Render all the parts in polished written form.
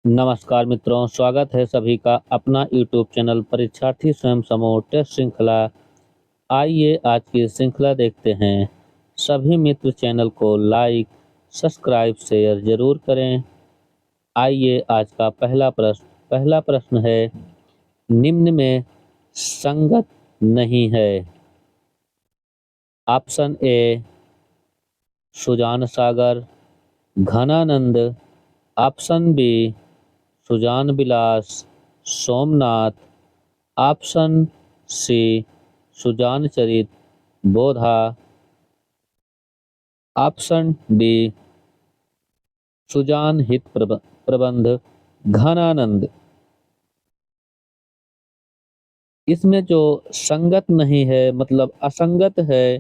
नमस्कार मित्रों, स्वागत है सभी का अपना यूट्यूब चैनल परीक्षार्थी स्वयं समूह टेस्ट श्रृंखला। आइए आज की श्रृंखला देखते हैं। सभी मित्र चैनल को लाइक, सब्सक्राइब, शेयर जरूर करें। आइए आज का पहला प्रश्न है, निम्न में संगत नहीं है। Option A Sujan Sagar, Ghananand. Option B Sujan Vilas, Somnath. Option C Sujan Charit, Bodha. Option D Sujan Hit Prabandh, Ghananand. इसमें जो संगत नहीं है मतलब असंगत है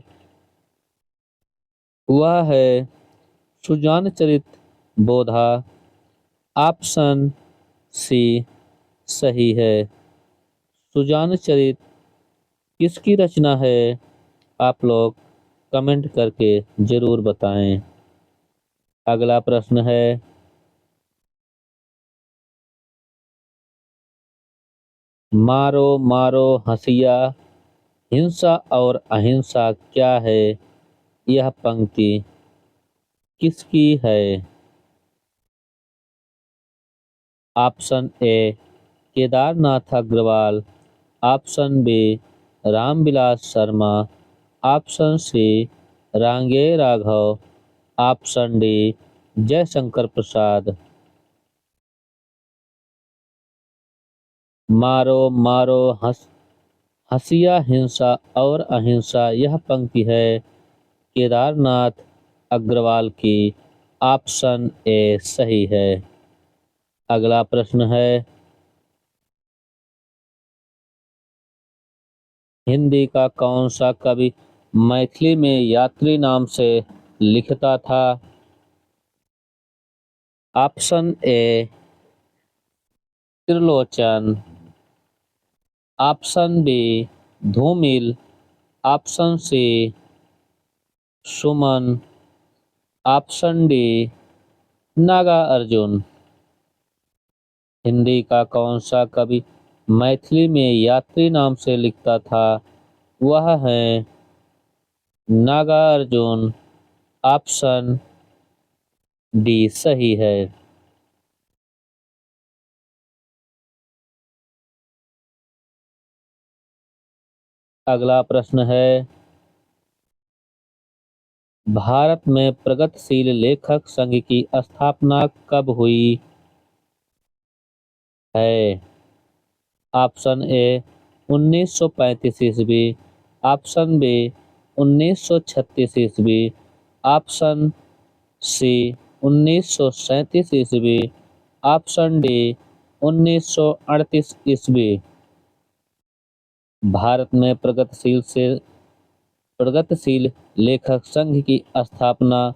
वह है सुजान चरित, बोधा। ऑप्शन सी सही है। सुजान चरित किसकी रचना है, आप लोग कमेंट करके जरूर बताएं। अगला प्रश्न है, मारो मारो हंसिया, हिंसा और अहिंसा क्या है। यह पंक्ति किसकी है। Option A Kedarnath Agrawal. Option B Ramvilas Sharma. Option C Rangeya Raghav. Option D Jaishankar Prasad. मारो मारो हंसिया, हिंसा और अहिंसा, यह पंक्ति है केदारनाथ अग्रवाल की। ऑप्शन ए सही है। अगला प्रश्न है, हिंदी का कौन सा कवि मैथिली में यात्री नाम से लिखता था। Option A Trilochan. Option B Dhoomil. Option C Suman. Option D Nagarjun. Hindi का कौन सा कवि मैथिली में यात्री नाम से लिखता था, वह है नागा अर्जुन। ऑप्शन डी सही है। अगला प्रश्न है, भारत में प्रगतिशील लेखक संघ की स्थापना कब हुई है। ऑप्शन ए 1935 ईस्वी। ऑप्शन बी 1936 ईस्वी। ऑप्शन सी 1937 ईस्वी। ऑप्शन डी 1938 ईस्वी। भारत में प्रगतिशील लेखक संघ की स्थापना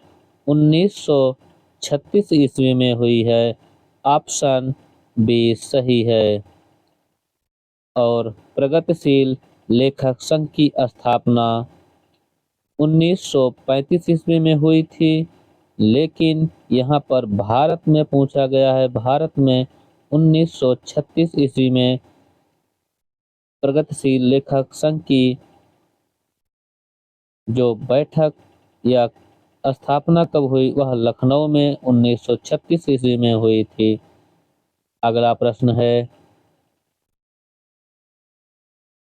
1936 ईस्वी में हुई है। ऑप्शन बी सही है। और प्रगतिशील लेखक संघ की स्थापना 1935 ईस्वी में हुई थी, लेकिन यहाँ पर भारत में पूछा गया है, भारत में 1936 ईस्वी में प्रगतिशील लेखक संघ की जो बैठक या स्थापना कब हुई, वह लखनऊ में 1936 ईस्वी में हुई थी। अगला प्रश्न है,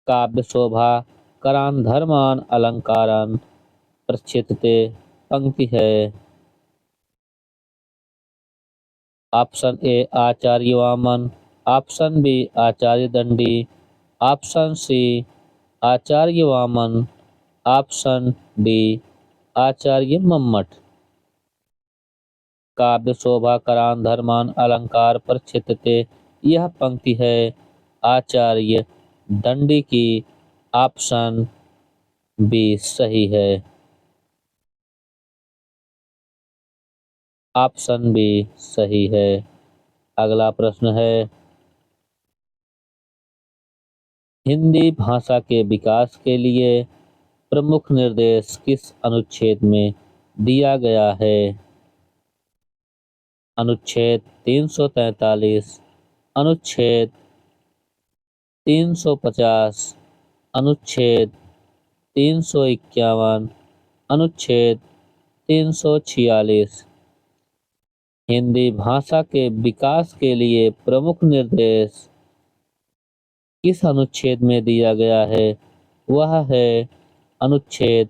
काव्य शोभा करान धर्मान अलंकारान प्रक्षिप्ते पंक्ति है। Option A Acharya Vaman. Option B Acharya Dandi. Option C Acharya Vaman. Option D Acharya Mammat. काव्य शोभा करान धर्मान अलंकार प्रक्षिप्ते, यह पंक्ति है आचार्य दंडी की। ऑप्शन बी सही है। ऑप्शन बी सही है। अगला प्रश्न है, हिंदी भाषा के विकास के लिए प्रमुख निर्देश किस अनुच्छेद में दिया गया है। अनुच्छेद 343, अनुच्छेद 350, अनुच्छेद 351, अनुच्छेद 346। हिंदी भाषा के विकास के लिए प्रमुख निर्देश किस अनुच्छेद में दिया गया है? वह है अनुच्छेद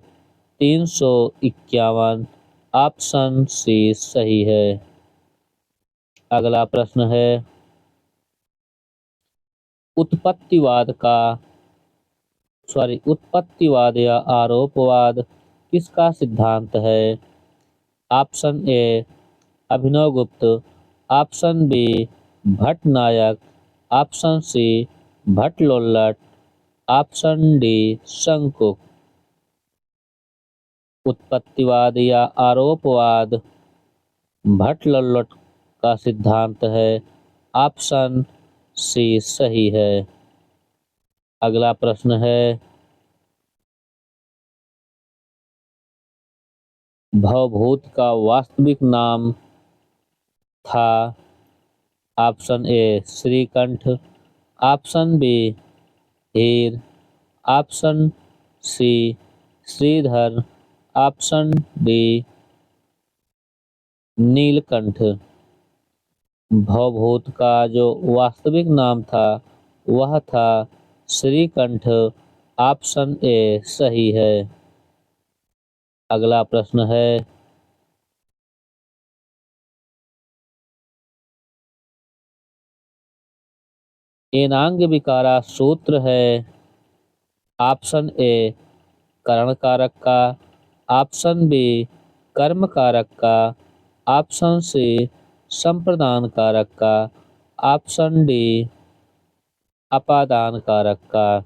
351। ऑप्शन सी सही है। अगला प्रश्न है, उत्पत्तिवाद या आरोपवाद किसका सिद्धांत है? Option A Abhinavgupta, option B Bhattanayak, option C Bhattlollat, option D Shankuk. उत्पत्तिवाद या आरोपवाद भट्टलोल्लट का सिद्धांत है। ऑप्शन सी सही है। अगला प्रश्न है, भवभूत का वास्तविक नाम था? Option A Shrikanth, option B Heer, option C Shridhar, option D Neelkanth. Bhavbhut का जो वास्तविक नाम था वह था श्रीकंठ। ऑप्शन ए सही है। अगला प्रश्न है, एनांग विकारा सूत्र है? ऑप्शन ए करण कारक का, ऑप्शन बी कर्म कारक का, ऑप्शन सी संप्रदान कारक का, ऑप्शन डी अपादान कारक का।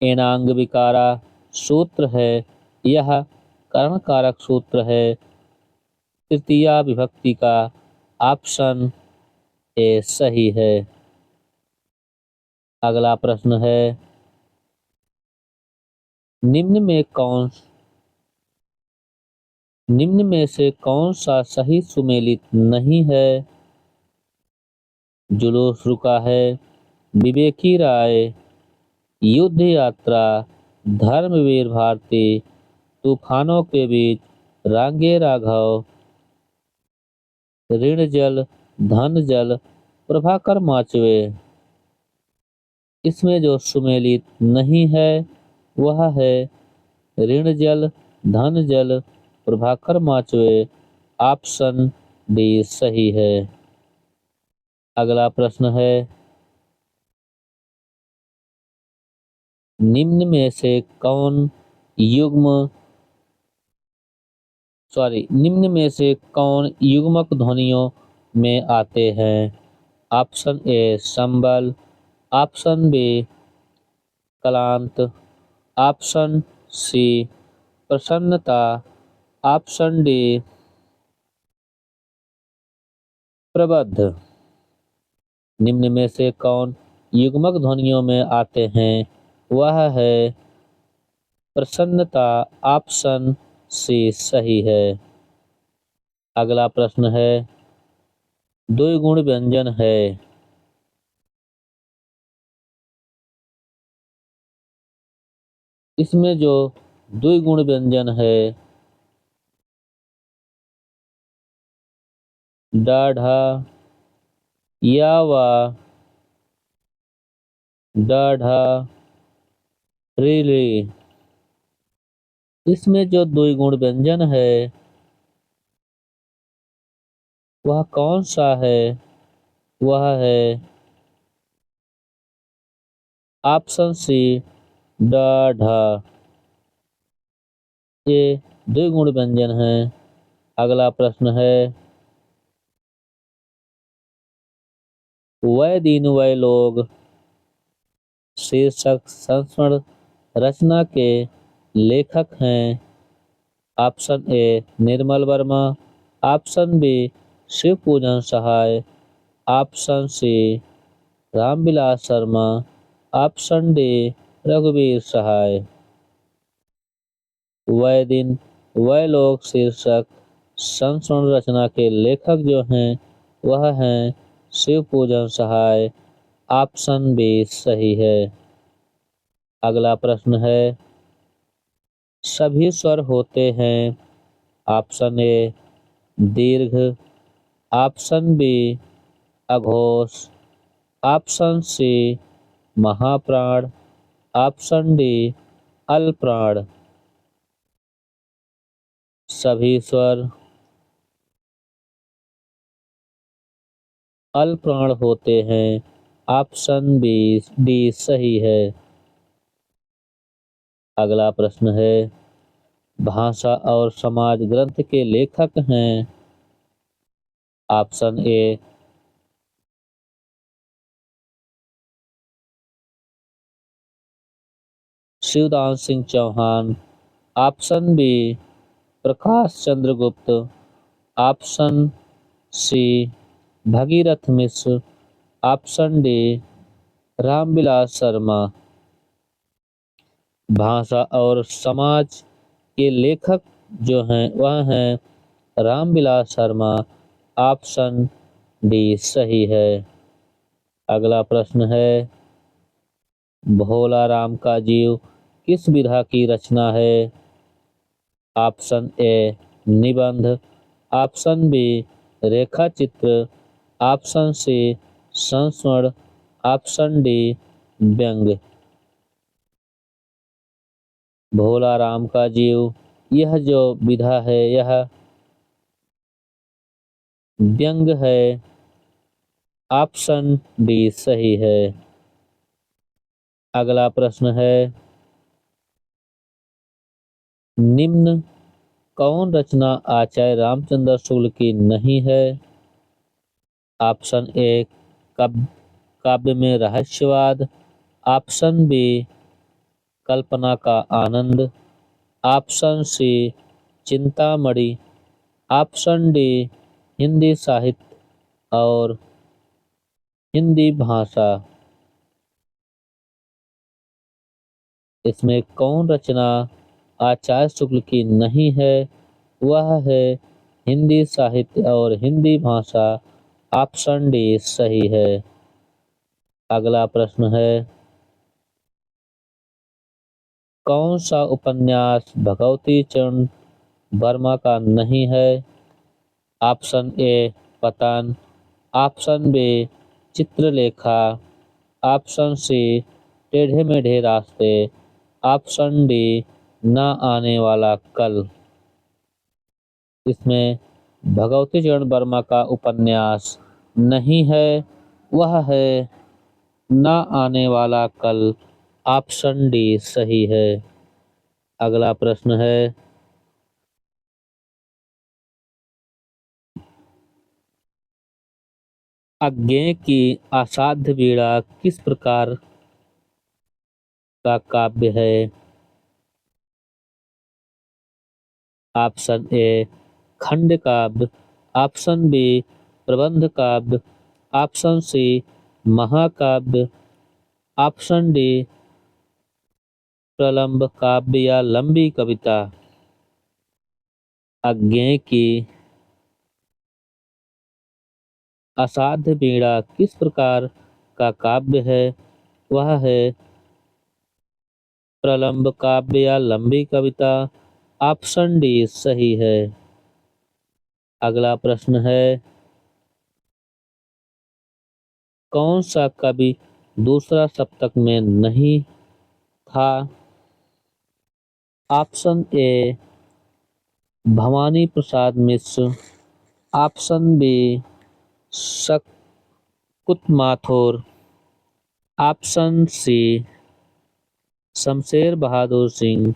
एनांग विकारा सूत्र है, यह करण कारक सूत्र है तृतीया विभक्ति का। ऑप्शन ए सही है। अगला प्रश्न है, निम्न में से कौन सा सही सुमेलित नहीं है? जुलूस रुका है, विवेकी राय, युद्ध यात्रा, धर्मवीर भारती, तूफानों के बीच, रांगे राघव, ऋण जल, धन जल, प्रभाकर माचवे। इसमें जो सुमेलित नहीं है वह है ऋण जल, धन जल, प्रभाकर माचवे। ऑप्शन डी सही है। अगला प्रश्न है, निम्न में से कौन युग्मक ध्वनियों में आते हैं? ऑप्शन ए संबल, ऑप्शन बी क्लांत, ऑप्शन सी प्रसन्नता, ऑप्शन डी प्रबद्ध। निम्न में से कौन युग्मक ध्वनियों में आते हैं? वह है प्रसन्नता। ऑप्शन सी सही है। अगला प्रश्न है, द्विगुण व्यंजन है? इसमें जो द्विगुण व्यंजन है डाढ़ा, यावा, डाढ़ा, रिली, इसमें जो द्विगुण व्यंजन है वह कौन सा है? वह है ऑप्शन सी डाढ़ा। ये द्विगुण व्यंजन है। अगला प्रश्न है, वह दिन वह लोग शीर्षक संस्मरण रचना के लेखक हैं? Option A Nirmal Verma, option B Shiv Pujan Sahay, option C Ramvilas Sharma, option D रघुवीर सहाय। वह दिन वह लोग शीर्षक संस्मरण रचना के लेखक जो हैं वह हैं शिव पूजन सहाय। ऑप्शन बी सही है। अगला प्रश्न है, सभी स्वर होते हैं। ऑप्शन ए दीर्घ, ऑप्शन बी अघोष, ऑप्शन सी महाप्राण, ऑप्शन डी अल्पप्राण। सभी स्वर अल्पप्राण होते हैं। ऑप्शन बी डी सही है। अगला प्रश्न है, भाषा और समाज ग्रंथ के लेखक हैं। Option A Shivdan Singh Chauhan, option B Prakash Chandra Gupt, option C Bhagirath Mishra, option D Ramvilas Sharma. भाषा और समाज के लेखक जो हैं वह हैं रामविलास शर्मा। ऑप्शन डी सही है। अगला प्रश्न है, भोला राम का जीव किस विधा की रचना है। ऑप्शन ए निबंध, ऑप्शन बी रेखा चित्र, ऑप्शन सी संस्मरण, ऑप्शन डी व्यंग्य। भोला राम का जीव यह जो विधा है यह व्यंग्य है। ऑप्शन डी सही है। अगला प्रश्न है, निम्न कौन रचना आचार्य रामचंद्र शुक्ल की नहीं है। ऑप्शन ए काव्य में रहस्यवाद, ऑप्शन बी कल्पना का आनंद, option C Chintamani, option D Hindi साहित्य और हिंदी भाषा। इसमें कौन रचना आचार्य शुक्ल की नहीं है, वह है हिंदी साहित्य और हिंदी भाषा। ऑप्शन डी सही है। अगला प्रश्न है, कौन सा उपन्यास भगवती चरण वर्मा का नहीं है। Option A Patan, option B Chitralekha, option C Tedhe Medhe रास्ते, ऑप्शन डी ना आने वाला कल। इसमें भगवती चरण वर्मा का उपन्यास नहीं है, वह है ना आने वाला कल। ऑप्शन डी सही है। अगला प्रश्न है, अज्ञेय की असाध्य वीणा किस प्रकार का काव्य है। ऑप्शन ए खंड काव्य, ऑप्शन बी प्रबंध काव्य, ऑप्शन सी महाकाव्य, ऑप्शन डी प्रलंब काव्य या लंबी कविता। अज्ञेय की असाध्य वीणा किस प्रकार का काव्य है, वह है प्रलंब काव्य या लंबी कविता। ऑप्शन डी सही है। अगला प्रश्न है, कौन सा कवि दूसरा सप्तक में नहीं था। Option A Bhawani Prasad Mishra, option B Shakunt Mathur, option C Shamsher Bahadur Singh,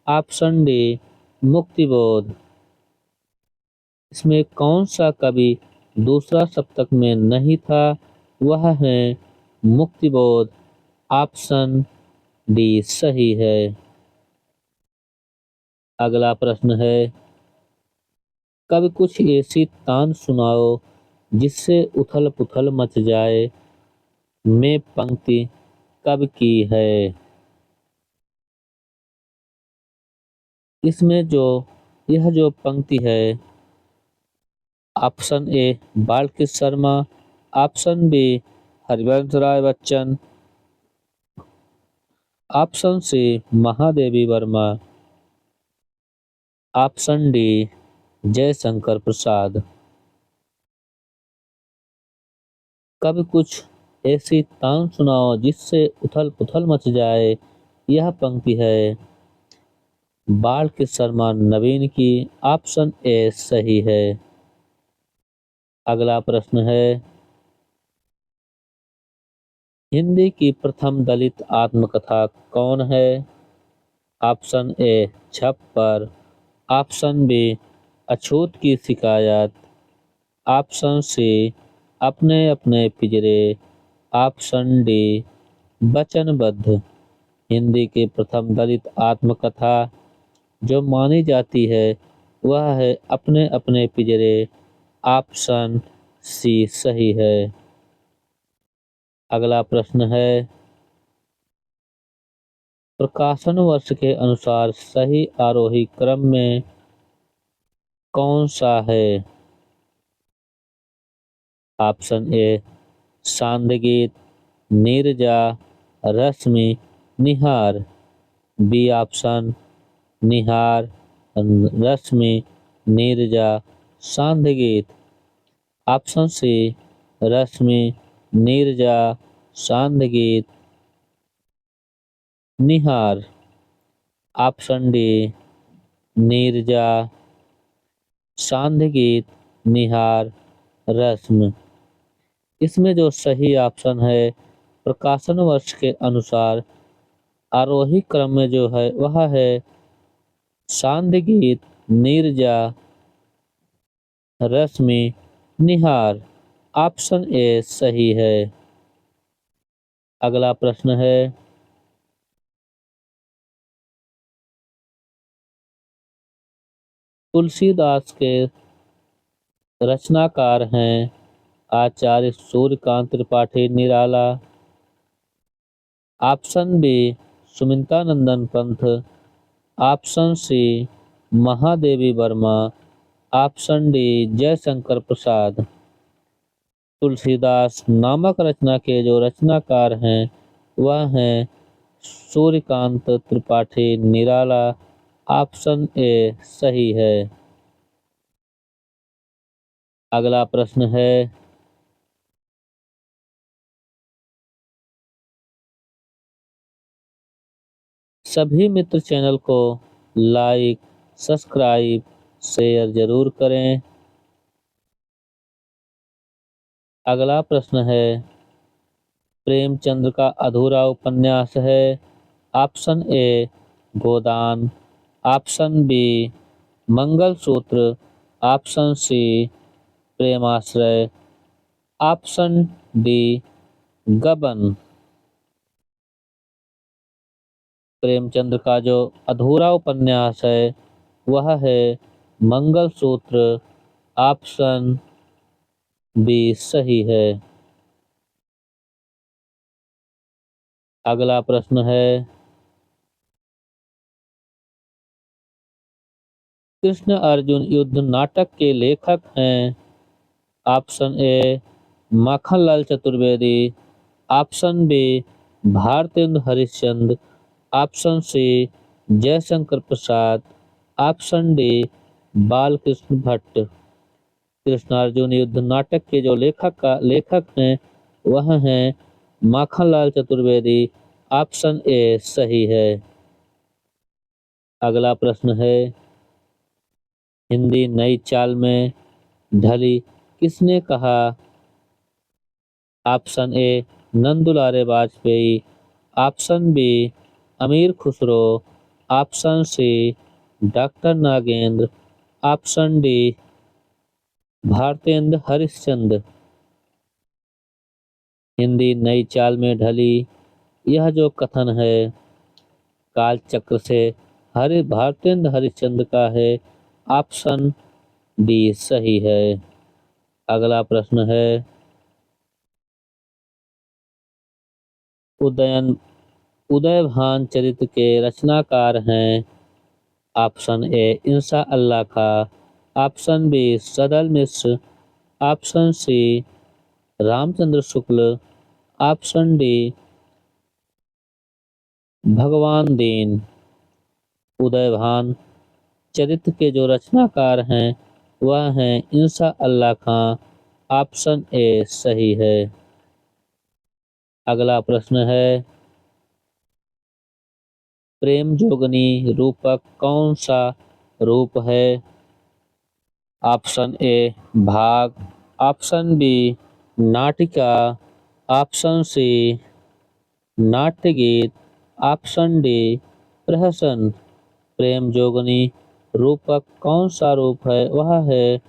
option D Muktibodh. इसमें कौन सा कवि दूसरा सप्तक में नहीं था, वह है मुक्तिबोध। ऑप्शन डी सही है। अगला प्रश्न है, कभी कुछ ऐसी तान सुनाओ जिससे उथल पुथल मच जाए। में पंक्ति कब की है। इसमें जो यह जो पंक्ति है option A Balkrishna Sharma, option B Harivansh Rai Bachchan, option C Mahadevi Verma, option D Jaishankar Prasad. कभी कुछ ऐसी तान सुनाओ जिससे उथल पुथल मच जाए। यह पंक्ति है बालकृष्ण शर्मा नवीन की। ऑप्शन ए सही है। अगला प्रश्न है हिंदी की प्रथम दलित आत्मकथा कौन है। ऑप्शन ए छप्पर, ऑप्शन बी अछूत की शिकायत, ऑप्शन सी अपने अपने पिंजरे, ऑप्शन डी वचनबद्ध। हिंदी की प्रथम दलित आत्मकथा जो मानी जाती है वह है अपने अपने पिंजरे, ऑप्शन सी सही है। अगला प्रश्न है प्रकाशन वर्ष के अनुसार सही आरोही क्रम में कौन सा है। Option A Sandhyageet, Neerja, Rashmi, Nihar, B option Nihar, Rashmi, Neerja, Sandhyageet, option C Rashmi, Neerja, Sandhyageet, Nihar, option D Neerja, Sandhyageet, Nihar, Rashmi. इसमें जो सही ऑप्शन है प्रकाशन वर्ष के अनुसार आरोही क्रम में जो है वह है सांदगीत, नीरजा, रश्मि, निहार, ऑप्शन ए सही है। अगला प्रश्न है तुलसीदास के रचनाकार हैं Acharya Suryakant Tripathi Nirala, option B Sumitranandan Pant, option C Mahadevi Verma, option D Jaishankar Prasad. Tulsidas नामक रचना के जो रचनाकार हैं वह हैं सूर्यकांत त्रिपाठी निराला, ऑप्शन ए सही है। अगला प्रश्न है सभी मित्र चैनल को लाइक, सब्सक्राइब, शेयर जरूर करें। अगला प्रश्न है प्रेमचंद्र का अधूरा उपन्यास है। Option A Godan, option B Mangalsutra, option C Premashray, option D Gaban. Premchand का जो अधूरा उपन्यास है वह है मंगलसूत्र, ऑप्शन बी सही है। अगला प्रश्न है कृष्ण अर्जुन युद्ध नाटक के लेखक हैं। Option A Makhanlal Chaturvedi, option B Bharatendu Harishchandra, option C Jaishankar Prasad, option D Balkrishna Bhatt. Krishnarjun Yuddh नाटक के जो लेखक हैं वह हैं माखनलाल चतुर्वेदी, ऑप्शन ए सही है। अगला प्रश्न है हिंदी नई चाल में ढली किसने कहा। Option A Nanddulare Vajpeyi, option B Amir Khusro, option C doctor Nagendra, option D Bharatendu Harishchandra. Hindi नई चाल में ढली यह जो कथन है कालचक्र से भारतेंद्र हरिश्चंद्र का है, ऑप्शन डी सही है। अगला प्रश्न है उदयभान चरित्र के रचनाकार हैं। ऑप्शन ए इंसा अल्लाह खा, ऑप्शन बी सदल मिश्र, option C Ramchandra Shukla, option D भगवान दीन। उदयभान चरित्र के जो रचनाकार हैं वह हैं इंसा अल्लाह खां। ऑप्शन ए सही है। अगला प्रश्न है, प्रेम जोगनी रूपक कौन सा रूप है? ऑप्शन ए भाग, ऑप्शन बी नाटिका, ऑप्शन सी नाट्य गीत, ऑप्शन डी प्रहसन। प्रेम जोगनी रूपक कौन सा रूप है? वह है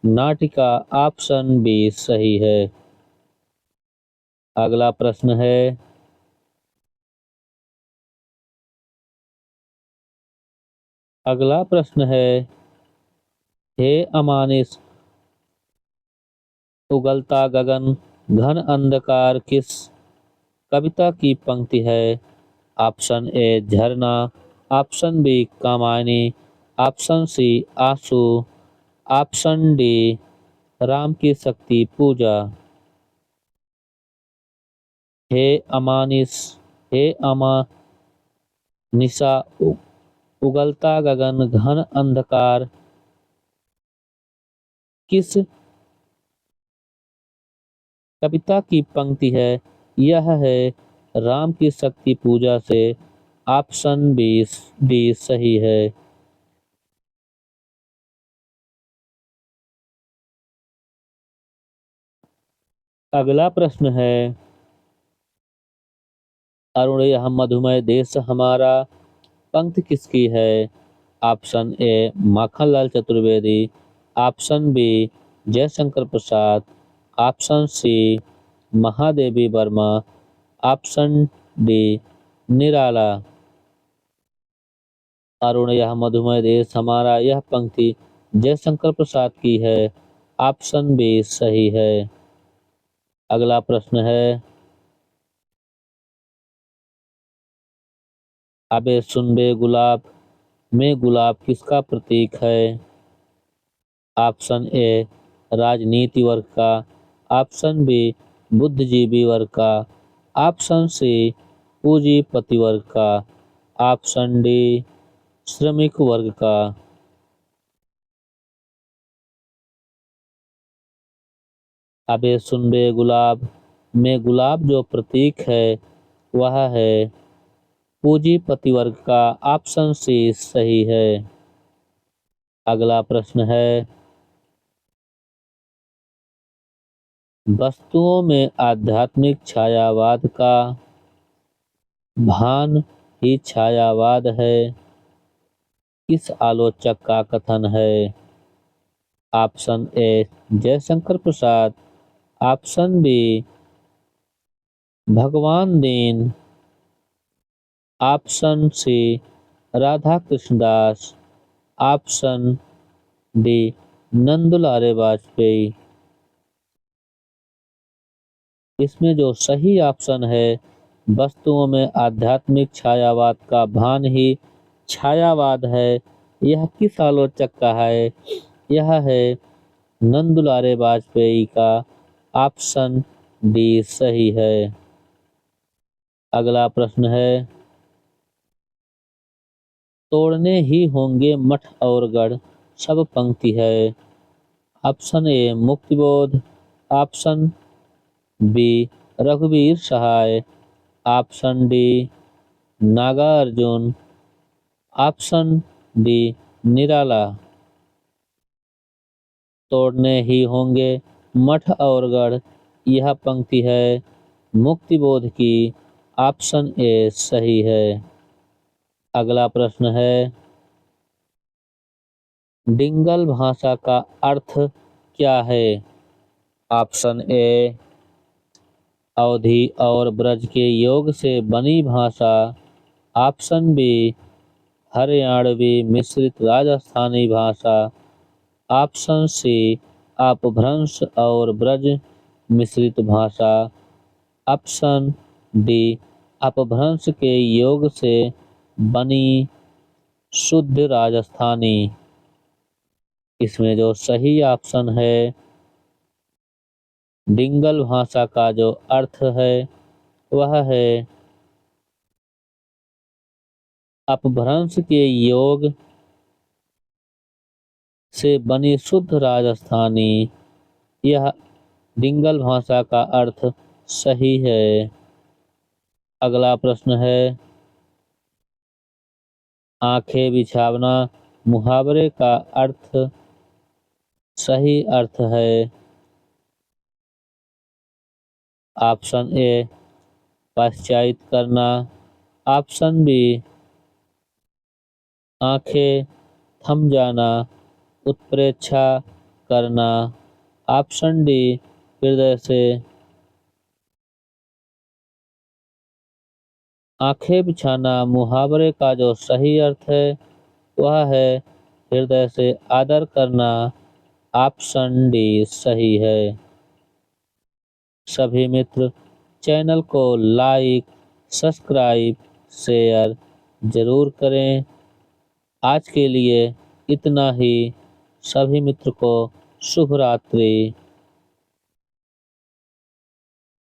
नाटिका। ऑप्शन बी सही है। अगला प्रश्न है, अगला प्रश्न है, हे अमानिस उगलता गगन घन अंधकार किस कविता की पंक्ति है? Option A Jharna, option B Kamayani, option C Aansu, option D Ram की शक्ति पूजा। हे अमानिस, हे अमानिसा उगलता गगन घन अंधकार किस कविता की पंक्ति है? यह है राम की शक्ति पूजा से। ऑप्शन बी डी सही है। अगला प्रश्न है, अरुण यह मधुमय देश हमारा पंक्ति किसकी है? Option A Makhanlal Chaturvedi, option B Jaishankar Prasad, option C Mahadevi Verma, option D Nirala. अरुण यह मधुमय देश हमारा यह पंक्ति जयशंकर प्रसाद की है। ऑप्शन बी सही है। अगला प्रश्न है, अबे सुन बे गुलाब में गुलाब किसका प्रतीक है? ऑप्शन ए राजनीति वर्ग का, ऑप्शन बी बुद्धिजीवी वर्ग का, ऑप्शन सी पूंजीपति वर्ग का, ऑप्शन डी श्रमिक वर्ग का। अबे सुन बे गुलाब में गुलाब जो प्रतीक है वह है पूंजीपति वर्ग का। ऑप्शन सी सही है। अगला प्रश्न है, वस्तुओं में आध्यात्मिक छायावाद का भान ही छायावाद है किस आलोचक का कथन है? Option A Jaishankar Prasad, option B Bhagwan Deen, option C Radha Krishnadas, option D Nanddulare Vajpeyi. इसमें जो सही ऑप्शन है, वस्तुओं में आध्यात्मिक छायावाद का भान ही छायावाद है, यह किस आलोचक का है? यह है नंदुलारे वाजपेयी का। ऑप्शन डी सही है। अगला प्रश्न है, तोड़ने ही होंगे मठ और गढ़ सब पंक्ति है। Option A Muktibodh, option B रघुवीर Sahay, option D Nagarjun, option D Nirala. तोड़ने ही होंगे मठ और गढ़ यह पंक्ति है मुक्तिबोध की। ऑप्शन ए सही है। अगला प्रश्न है, डिंगल भाषा का अर्थ क्या है? ऑप्शन ए अवधी और ब्रज के योग से बनी भाषा, ऑप्शन बी हरियाणवी मिश्रित राजस्थानी भाषा, ऑप्शन सी अपभ्रंश और ब्रज मिश्रित भाषा, ऑप्शन डी अपभ्रंश के योग से बनी शुद्ध राजस्थानी। इसमें जो सही ऑप्शन है डिंगल भाषा का जो अर्थ है वह है अपभ्रंश के योग से बनी शुद्ध राजस्थानी। यह डिंगल भाषा का अर्थ सही है। अगला प्रश्न है, आंखें बिछावना मुहावरे का अर्थ सही अर्थ है। ऑप्शन ए पाश्चात्य करना, ऑप्शन बी आंखें थम जाना, उत्प्रेक्षा करना, ऑप्शन डी हृदय से। आंखें बिछाना मुहावरे का जो सही अर्थ है वह है हृदय से आदर करना, ऑप्शन डी सही है। सभी मित्र चैनल को लाइक, सब्सक्राइब, शेयर जरूर करें। आज के लिए इतना ही। सभी मित्र को शुभ रात्रि।